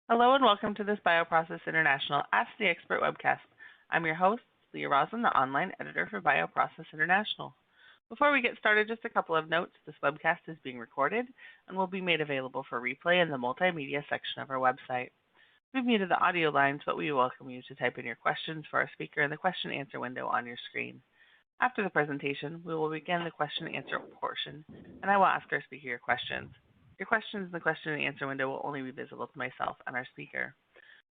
Hello and welcome to this BioProcess International Ask the Expert webcast. I'm your host, Leah Rosen, the online editor for BioProcess International. Before we get started, just a couple of notes. This webcast is being recorded and will be made available for replay in the multimedia section of our website. We've muted the audio lines, but we welcome you to type in your questions for our speaker in the question and answer window on your screen. After the presentation, we will begin the question and answer portion, and I will ask our speaker your questions. Your questions in the question and answer window will only be visible to myself and our speaker.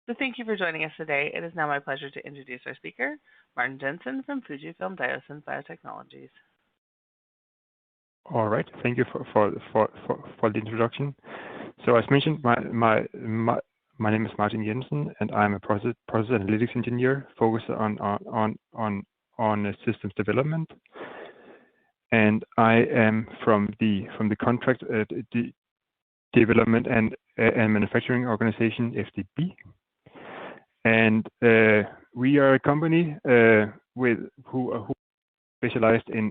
So thank you for joining us today. It is now my pleasure to introduce our speaker, Martin Jensen from FUJIFILM Diosynth Biotechnologies. All right, thank you for the introduction. So as mentioned, my name is Martin Jensen, and I'm a process analytics engineer focused on systems development. And I am from the contract development and manufacturing organization FDB, and we are a company who specialized in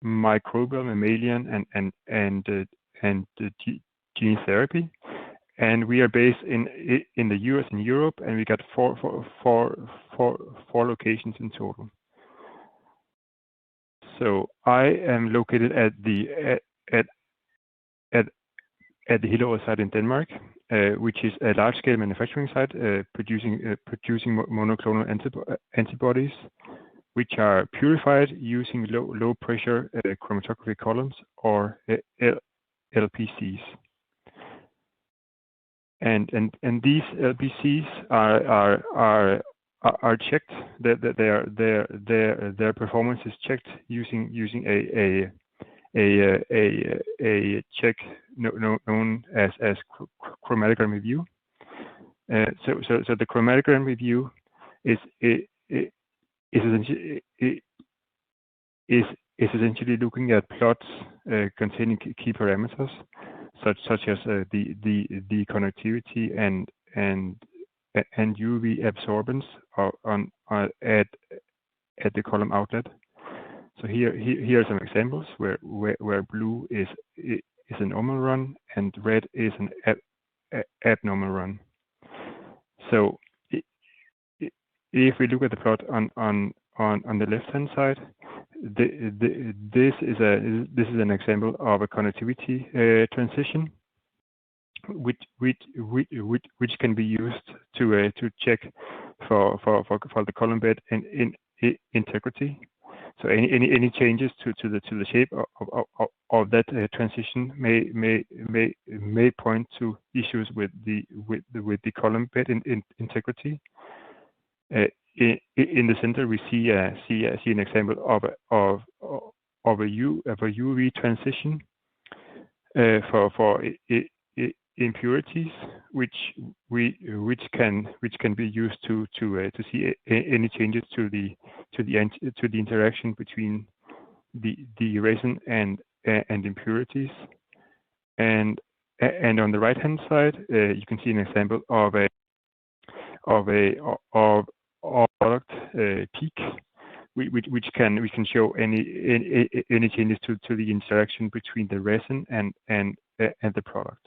microbial, mammalian, and gene therapy, and we are based in the US and Europe, and we got four locations in total. So I am located at the Hillerød site in Denmark, which is a large-scale manufacturing site producing monoclonal antibodies, which are purified using low-pressure chromatography columns or LPCs. And these LPCs are checked. Their performance is checked using a check known as Chromatogram review. So the Chromatogram review is essentially looking at plots containing key parameters such as the conductivity and UV absorbance at the column outlet. So here are some examples where blue is a normal run and red is an abnormal run. So if we look at the plot on the left hand side, this is an example of a conductivity transition, which can be used to check for the column bed in integrity. So any changes to the shape of that transition may point to issues with the column bed in integrity. In the center, we see an example of a UV transition for impurities, which can be used to see any changes to the interaction between the resin and impurities. And on the right hand side, you can see an example of a product peak, which can show any changes to the interaction between the resin and the product.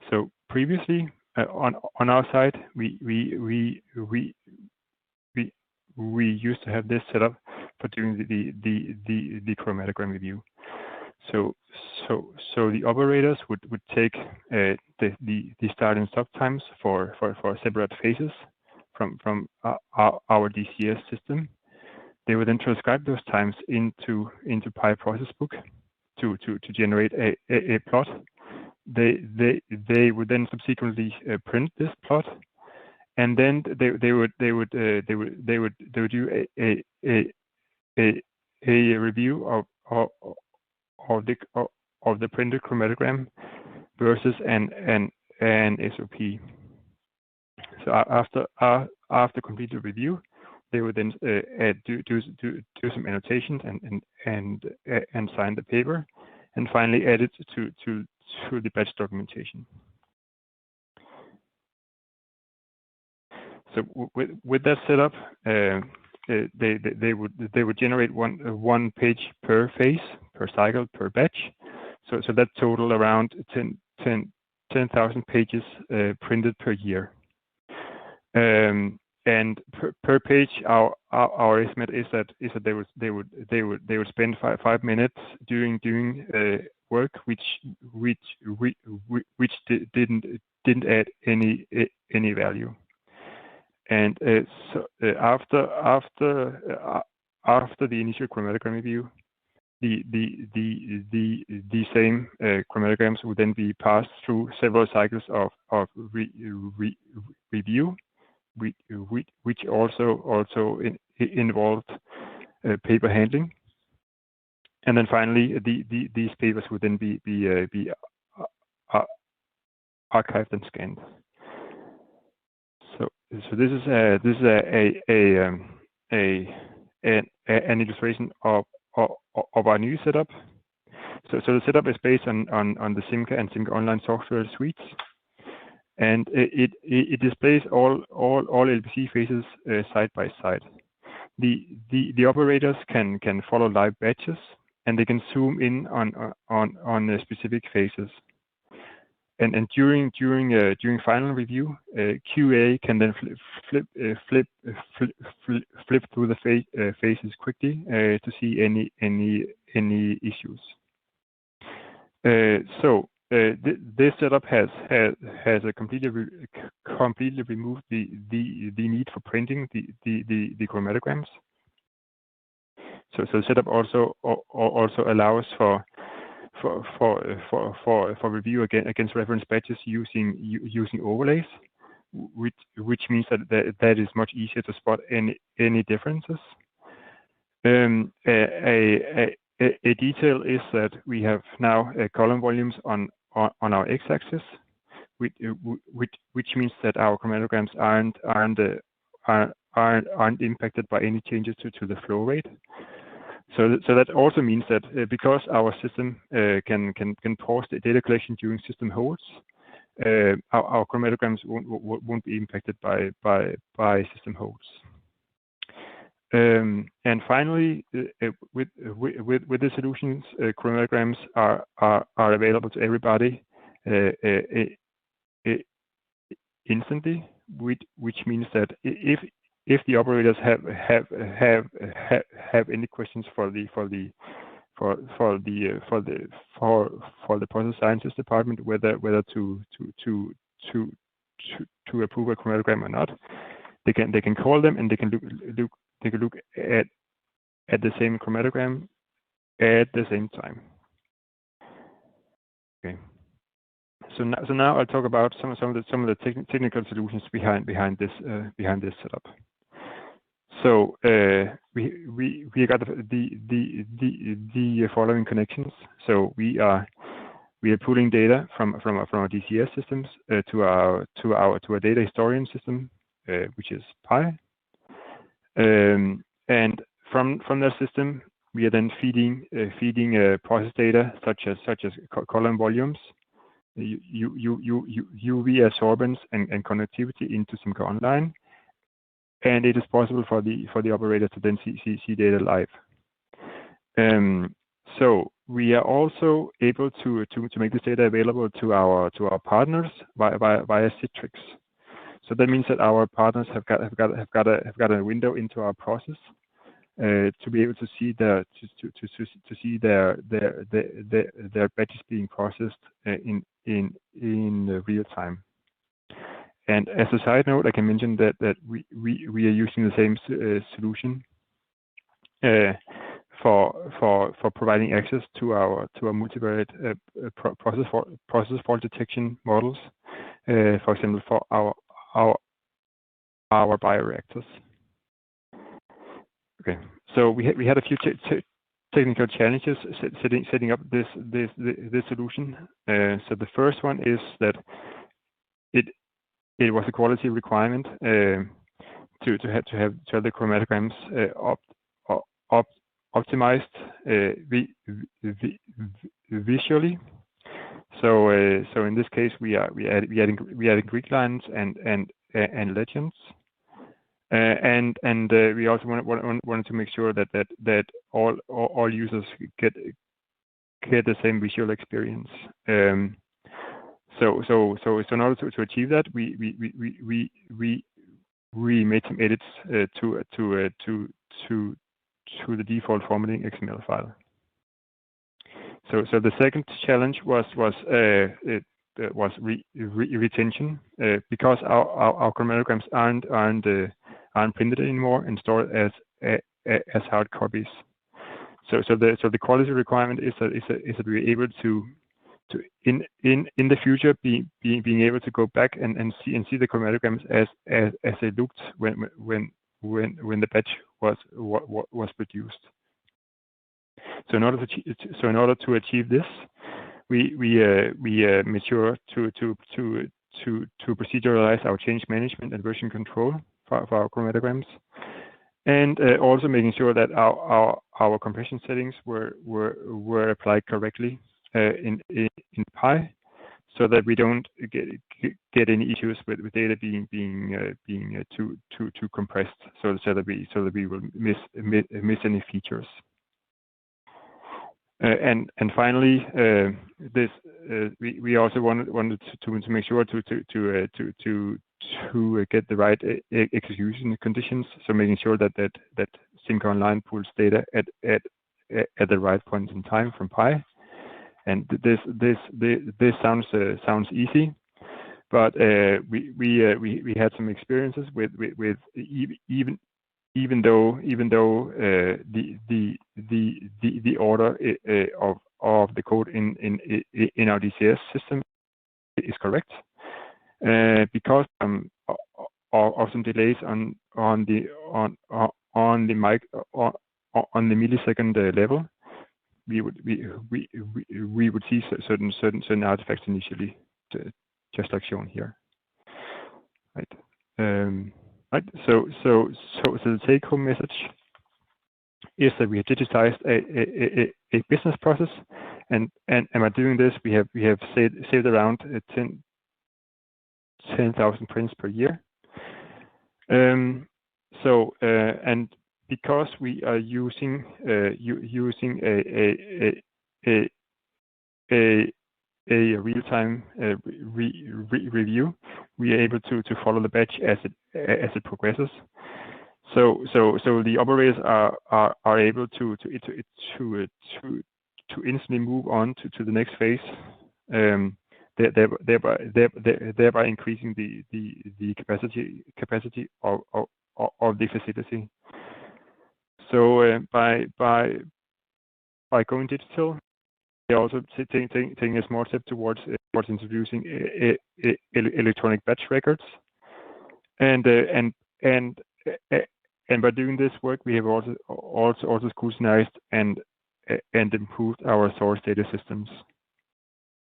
So previously on our side, we used to have this set up for doing the chromatogram review. So the operators would take the start and stop times for separate phases from our DCS system. They would then transcribe those times into BioProcess book to generate a plot. They would then subsequently print this plot, and then they would do a review of the printed chromatogram versus an SOP. So after completed review, they would then do some annotations and sign the paper, and finally add it to the batch documentation. So with that setup, they would generate one page per phase, per cycle, per batch. So that total around 10,000 pages printed per year. And per page, our estimate is that they would spend 5 minutes doing work which didn't add any value. And so after the initial chromatogram review, the same chromatograms would then be passed through several cycles of review, which also involved paper handling, and then finally these papers would then be archived and scanned. So this is an illustration of our new setup. So the setup is based on the Simca and Simca Online software suites, and it displays all LPC phases side by side. The operators can follow live batches, and they can zoom in on specific phases. And during final review, QA can then flip through the phases quickly to see any issues. So this setup has completely removed the need for printing the chromatograms. So the setup also allows for review against reference batches using overlays, which means that is much easier to spot any differences. A detail is that we have now column volumes on our x-axis, which means that our chromatograms aren't impacted by any changes to the flow rate. So that also means that because our system can pause the data collection during system holds, our chromatograms won't be impacted by system holds. And finally, with the solutions, chromatograms are available to everybody instantly, which means that if the operators have any questions for the process sciences department, whether to approve a chromatogram or not, they can call them, and they can look at the same chromatogram at the same time. Okay. So now I'll talk about some of the technical solutions behind this setup. So we got the following connections. So we are pulling data from our DCS systems to our data historian system, which is Pi. And from that system, we are then feeding process data such as column volumes, UV absorbance, and connectivity into Simca Online. And it is possible for the operator to then see data live. So we are also able to make this data available to our partners via Citrix. So that means that our partners have got a window into our process to be able to see their batches being processed in real time. And as a side note, I can mention that we are using the same solution for providing access to our multivariate process fault detection models, for example, for our bioreactors. Okay, so we had a few technical challenges setting up this solution. So the first one is that it was a quality requirement to have the chromatograms optimized visually. So in this case, we adding Greek lines and legends, and we also wanted to make sure that all users get the same visual experience. So in order to achieve that, we made some edits to the default formatting XML file. So the second challenge was retention, because our chromatograms aren't printed anymore and stored as hard copies. So the quality requirement is that we're able to in the future being able to go back and see the chromatograms as they looked when the batch was produced. So in order to achieve this, we made sure to proceduralize our change management and version control for our chromatograms, and also making sure that our compression settings were applied correctly in Pi, so that we don't get any issues with data being too compressed, so that we will miss any features. And finally, we also wanted to make sure to get the right execution conditions. So making sure that Sync Online pulls data at the right point in time from Pi. And this sounds easy, but we had some experiences with even though the order of the code in our DCS system is correct, because of some delays on the millisecond level, we would see certain artifacts initially, just like shown here, right? Right. So the take-home message is that we have digitized a business process, and by doing this, we have saved around 10,000 prints per year. And because we are using a real-time review, we are able to follow the batch as it progresses. So the operators are able to instantly move on to the next phase, thereby increasing the capacity of the facility. So by going digital, they're also taking a small step towards introducing electronic batch records, and by doing this work, we have also scrutinized and improved our source data systems.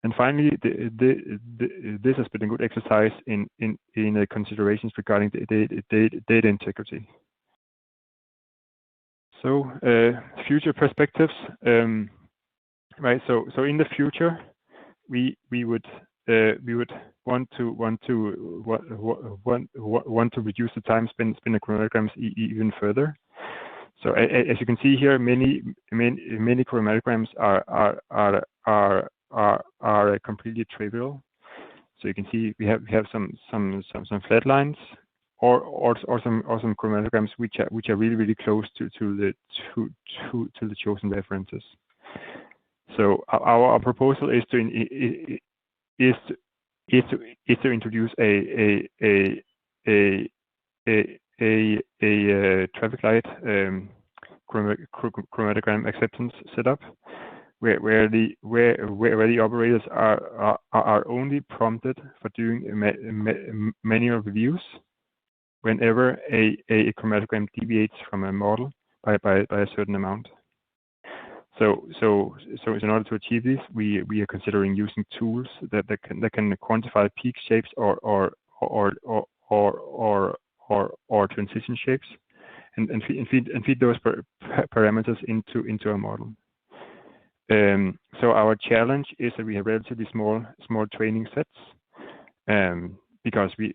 And finally, this has been a good exercise in considerations regarding data integrity. So future perspectives. Right. So in the future, we would want to reduce the time spent in chromatograms even further. So as you can see here, many chromatograms are completely trivial. So you can see we have some flat lines, or some chromatograms which are really close to the chosen references. So our proposal is to introduce a traffic light chromatogram acceptance setup, where the operators are only prompted for doing manual reviews whenever a chromatogram deviates from a model by a certain amount. So in order to achieve this, we are considering using tools that can quantify peak shapes or transition shapes, and feed those parameters into our model. So our challenge is that we have relatively small training sets, because we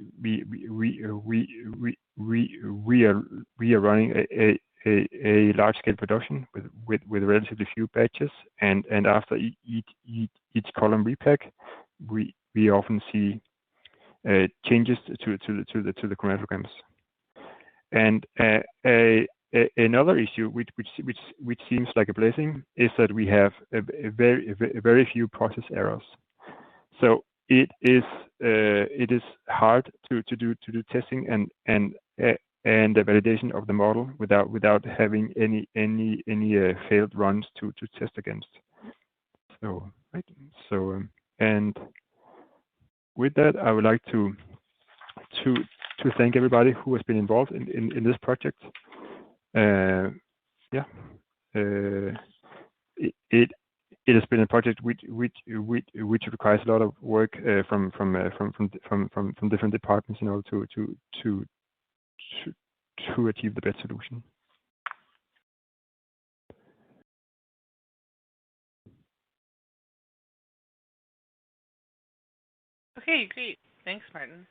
are running a large scale production with relatively few batches, and after each column repack, we we often see changes to the chromatograms. And another issue, which seems like a blessing, is that we have a very few process errors. So it is hard to do testing and the validation of the model without having any failed runs to test against. So right. So and with that, I would like to thank everybody who has been involved in this project. It has been a project which requires a lot of work from different departments in order to achieve the best solution. Okay, great. Thanks, Martin.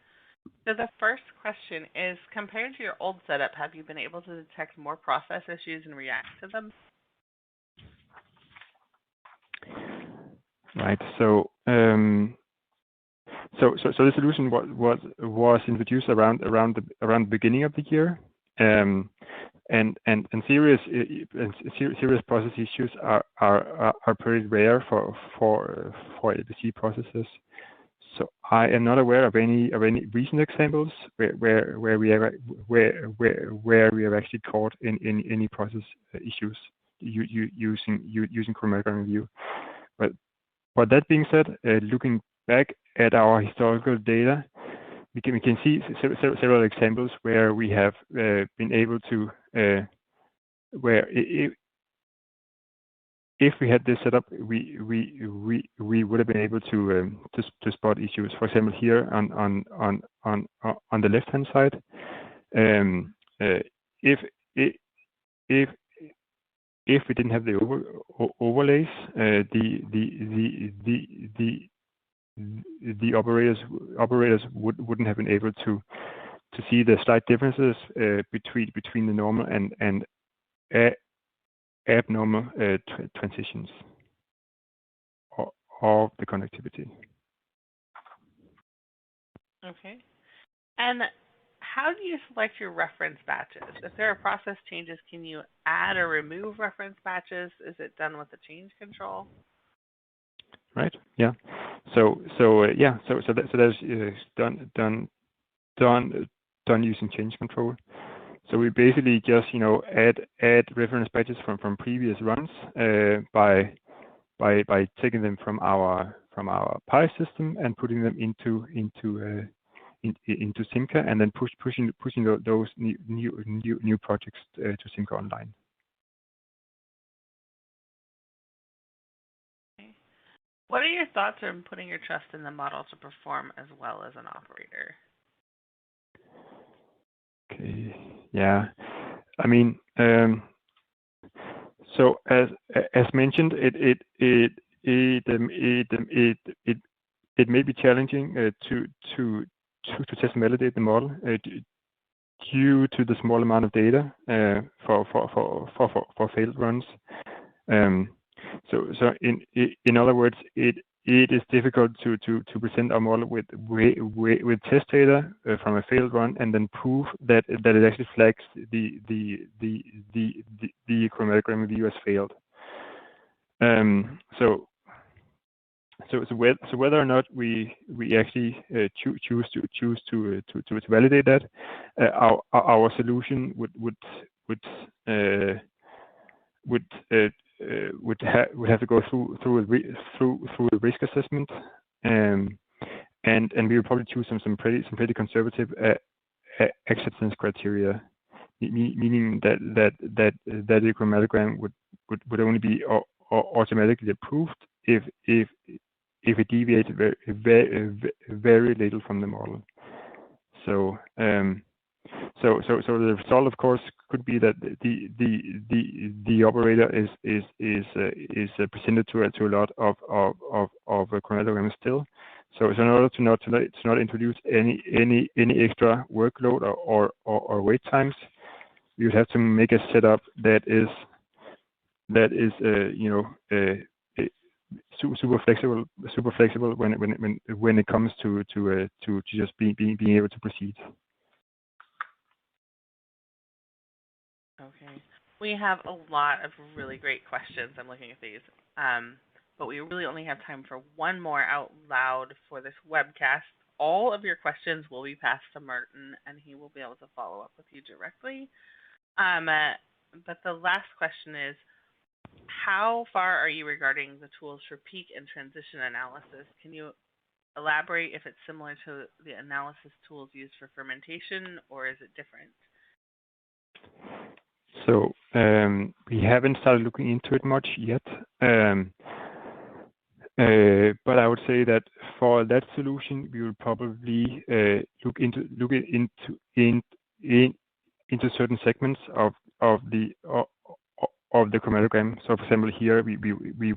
So the first question is, compared to your old setup, have you been able to detect more process issues and react to them? Right. So the solution was introduced around the beginning of the year, and serious process issues are pretty rare for LPC processes. So I am not aware of any recent examples where we have actually caught in any process issues using chromatogram review. But that being said, looking back at our historical data, we can see several examples where we have been able to where if we had this setup, we would have been able to spot issues. For example, here on the left hand side, if we didn't have the overlays, the operators wouldn't have been able to see the slight differences between the normal and abnormal transitions of the conductivity. Okay. And how do you select your reference batches? If there are process changes, can you add or remove reference batches? Is it done with the change control? Right. Yeah. So that's done using change control. So we basically just add reference batches from previous runs by taking them from our Pi system and putting them into Simca, and then pushing those new projects to Simca Online. Okay. What are your thoughts on putting your trust in the model to perform as well as an operator? Okay. Yeah. I mean, so as mentioned, it may be challenging to test and validate the model due to the small amount of data for failed runs. So in other words, it is difficult to present our model with test data from a failed run and then prove that it actually flags the chromatogram review as failed. So whether or not we actually choose to validate that, our solution would have to go through a risk assessment, and we would probably choose some pretty conservative acceptance criteria, meaning that the chromatogram would only be automatically approved if it deviates very little from the model. So the result, of course, could be that the operator is presented to a lot of chromatograms still. So in order to not introduce any extra workload or wait times, we would have to make a setup that is super flexible when it comes to just being able to proceed. Okay. We have a lot of really great questions. I'm looking at these. But we really only have time for one more out loud for this webcast. All of your questions will be passed to Martin, and he will be able to follow up with you directly. But the last question is, how far are you regarding the tools for peak and transition analysis? Can you elaborate if it's similar to the analysis tools used for fermentation, or is it different? So we haven't started looking into it much yet, but I would say that for that solution, we will probably look into certain segments of the chromatogram. So, for example, here we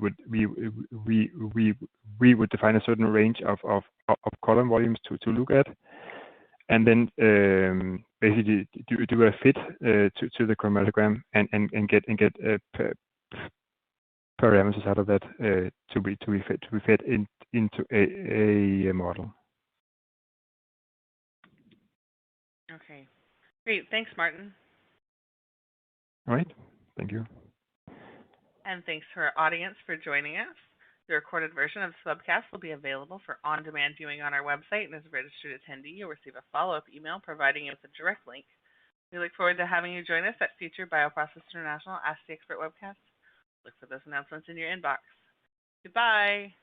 would define a certain range of column volumes to look at, and then basically do a fit to the chromatogram and get parameters out of that to be fed into a model. Okay, great. Thanks, Martin. All right. Thank you. And thanks to our audience for joining us. The recorded version of this webcast will be available for on-demand viewing on our website, and as a registered attendee, you'll receive a follow-up email providing you with a direct link. We look forward to having you join us at future BioProcess International Ask the Expert webcasts. Look for those announcements in your inbox. Goodbye.